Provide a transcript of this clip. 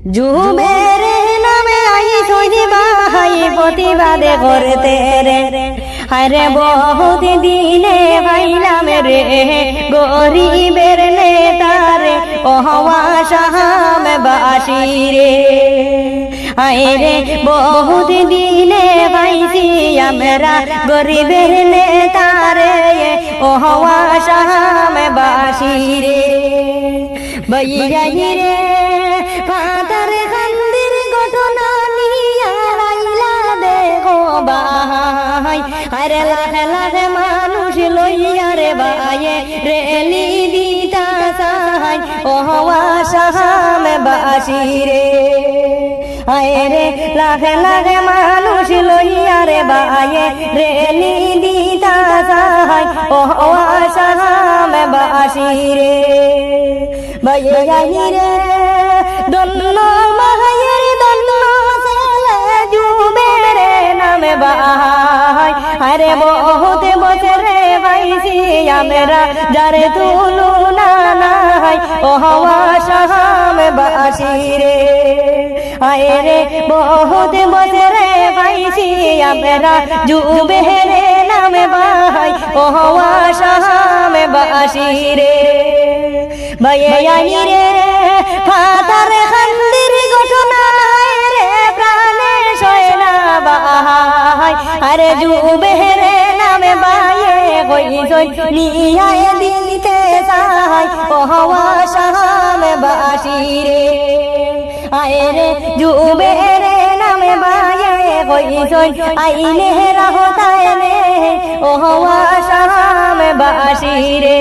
জুবের নামে I সইবা high প্রতিবাদে করতে রে আরে বহুত দিনে ভাইলাম রে গরিবের নেতারে ওহওয়া শাহাম বাসি রে আরে বহুত দিনে ভাইছি আমরা গরিবের নেতারে ওহওয়া শাহাম বাসি রে ভাইয়া রে ফাতার খান্দির ঘটনা নিয়া আইলা দেখো ভাই আরে লাখ লাখ মানুষ লইয়া রে ভাইয়ে রেলি দিতা সাহাই ওহওয়া শাহাম বাসি রে আরে লাখ লাখ মানুষ লইয়া রে ভাইয়ে রেলি দিতা সাহাই ওহওয়া শাহাম বাসি রে ভাইয়া রে দন্ন মায়ের দন্ন ছেলে জুবের নামে ভাই আরে বহুত বছরে ভাইছি আমরা যারে তুলনা নাই ওহওয়া শাহাম বাসি রে আরে বহুত বছরে ভাইছি আমরা জুবের নামে ভাই ওহওয়া শাহাম বাসি রে ভাইয়া রে ফাতার খান্দির ঘটনা রে প্রাণে সয়না ভাই আরে জুবের নামে ভাইয়ে কইছই নিয়ায় দিতে চাই ওহওয়া শাহাম বাসি রে আরে জুবের নামে ভাইয়ে কইছই আইলে রাহতায় নে ওহওয়া শাহাম বাসি রে